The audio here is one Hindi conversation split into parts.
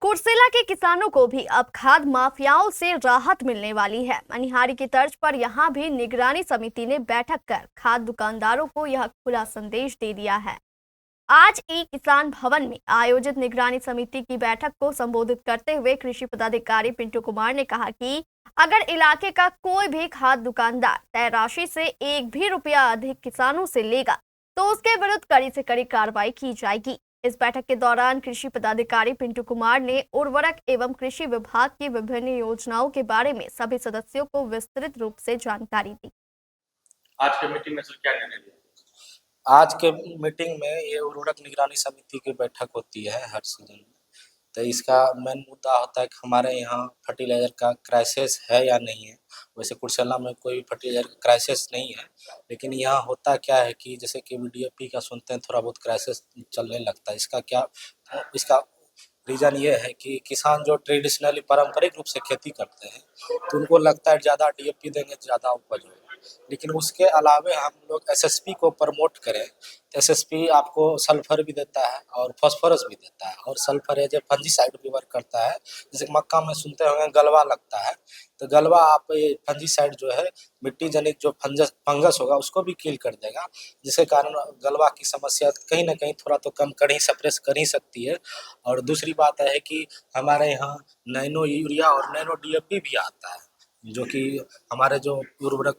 कुर्सेला के किसानों को भी अब खाद माफियाओं से राहत मिलने वाली है। मनिहारी की तर्ज पर यहां भी निगरानी समिति ने बैठक कर खाद दुकानदारों को यह खुला संदेश दे दिया है। आज ई किसान भवन में आयोजित निगरानी समिति की बैठक को संबोधित करते हुए कृषि पदाधिकारी पिंटू कुमार ने कहा कि अगर इलाके का कोई भी खाद दुकानदार तय राशि से एक भी रुपया अधिक किसानों से लेगा तो उसके विरुद्ध कड़ी से कड़ी कार्रवाई की जाएगी। इस बैठक के दौरान कृषि पदाधिकारी पिंटू कुमार ने उर्वरक एवं कृषि विभाग की विभिन्न योजनाओं के बारे में सभी सदस्यों को विस्तृत रूप से जानकारी दी। आज के मीटिंग में सर क्या निर्णय लिया? आज के मीटिंग में ये उर्वरक निगरानी समिति की बैठक होती है हर सीजन में। तो इसका मेन मुद्दा होता है कि हमारे यहाँ फर्टिलाइज़र का क्राइसिस है या नहीं है। वैसे कुर्सेला में कोई फर्टिलाइज़र का क्राइसिस नहीं है, लेकिन यहाँ होता क्या है कि जैसे कि डीएपी का सुनते हैं थोड़ा बहुत क्राइसिस चलने लगता है। इसका रीज़न ये है कि किसान जो ट्रेडिशनली पारंपरिक रूप से खेती करते हैं तो उनको लगता है ज़्यादा डीएपी देंगे ज़्यादा उपज होगा, लेकिन उसके अलावे हम लोग एसएसपी को प्रमोट करें तो एसएसपी आपको सल्फर भी देता है और फास्फोरस भी देता है, और सल्फर एज ए फंजीसाइड भी वर्क करता है। जैसे मक्का में सुनते होंगे गलवा लगता है, तो गलवा आप ये फंजीसाइड जो है मिट्टी जनित जो फंगस होगा उसको भी किल कर देगा, जिसके कारण गलवा की समस्या कहीं ना कहीं थोड़ा तो कम कर ही सप्रेस कर ही सकती है। और दूसरी बात है कि हमारे यहाँ नैनो यूरिया और नैनो डीएपी भी आता है, जो कि हमारे जो उर्वरक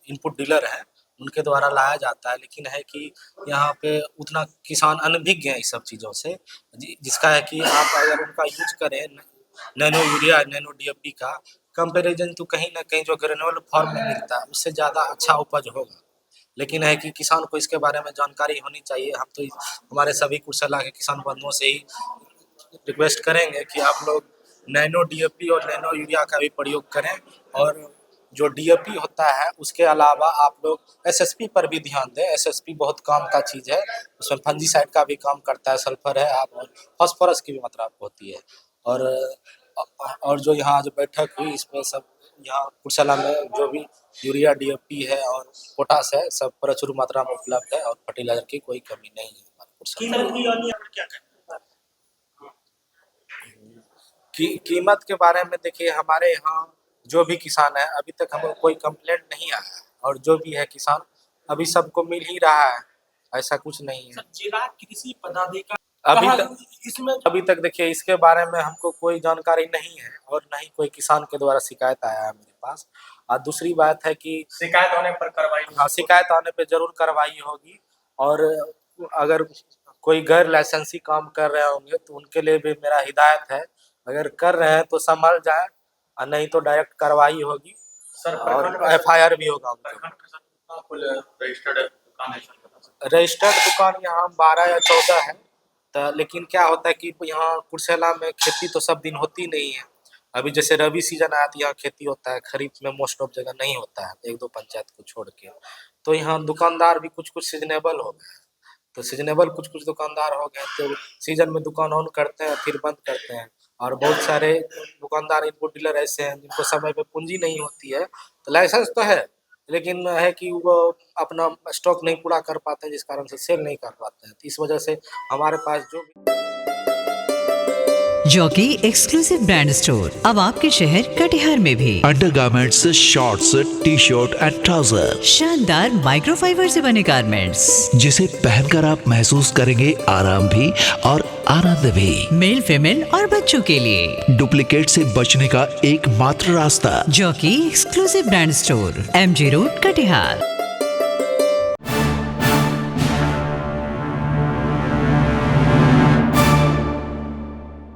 इनपुट डीलर है उनके द्वारा लाया जाता है। लेकिन है कि यहाँ पे उतना किसान अनभिज्ञ हैं इस सब चीज़ों से, जिसका है कि आप अगर उनका यूज करें नैनो यूरिया नैनो डीएपी का कंपैरिजन तो कहीं ना कहीं जो ग्रेनुअल फॉर्म में मिलता है उससे ज़्यादा अच्छा उपज होगा। लेकिन है कि किसान को इसके बारे में जानकारी होनी चाहिए। हम तो हमारे सभी कुर्सेला के किसान बंधुओं से ही रिक्वेस्ट करेंगे कि आप लोग नैनो डीएपी और नैनो यूरिया का भी प्रयोग करें, और जो डीएपी होता है उसके अलावा आप लोग एसएसपी पर भी ध्यान दें। एसएसपी बहुत काम का चीज़ है, उसमें फंजीसाइड का भी काम करता है, सल्फर है आप, और फास्फोरस की भी मात्रा होती है। और जो यहाँ जो बैठक हुई इसमें सब यहाँ कुर्सेला में जो भी यूरिया डीएपी है और पोटास है सब प्रचुर मात्रा में उपलब्ध है और फर्टिलाइजर की कोई कमी नहीं है। कीमत के बारे में देखिए, हमारे यहाँ जो भी किसान है अभी तक हमें कोई कंप्लेंट नहीं आया है, और जो भी है किसान अभी सबको मिल ही रहा है, ऐसा कुछ नहीं है। जिला कृषि पदाधिकारी अभी तक देखिए इसके बारे में हमको कोई जानकारी नहीं है और न ही कोई किसान के द्वारा शिकायत आया है मेरे पास। और दूसरी बात है कि शिकायत होने पर कार्रवाई, हाँ शिकायत आने पे जरूर कार्रवाई होगी। और अगर कोई गैर लाइसेंसी काम कर रहे होंगे तो उनके लिए भी मेरा हिदायत है, अगर कर रहे हैं तो संभल जाए और नहीं तो डायरेक्ट कार्रवाई होगी और एफआईआर भी होगा। रजिस्टर्ड दुकान यहाँ 12 या 14 है। तो लेकिन क्या होता है कि यहाँ कुर्सेला में खेती तो सब दिन होती नहीं है। अभी जैसे रबी सीजन आया तो यहाँ खेती होता है, खरीफ में मोस्ट ऑफ जगह नहीं होता है, एक दो पंचायत को छोड़ के। तो यहाँ दुकानदार भी कुछ सीजनेबल हो गए, तो सीजनेबल कुछ दुकानदार हो गए तो सीजन में दुकान ऑन करते हैं फिर बंद करते हैं। और बहुत सारे दुकानदार इनपुट डीलर ऐसे हैं जिनको समय पे पूंजी नहीं होती है, तो लाइसेंस तो है लेकिन है कि वो अपना स्टॉक नहीं पूरा कर पाते हैं, जिस कारण से सेल नहीं कर पाते हैं। तो इस वजह से हमारे पास जो जॉकी एक्सक्लूसिव ब्रांड स्टोर अब आपके शहर कटिहार में भी। Undergarments, shorts, T shirt and trouser, शानदार माइक्रोफाइबर से बने गारमेंट्स जिसे पहनकर आप महसूस करेंगे आराम भी और आनंद भी। मेल, फीमेल और बच्चों के लिए डुप्लीकेट से बचने का एकमात्र रास्ता jockey exclusive brand store, MG road, Katihar.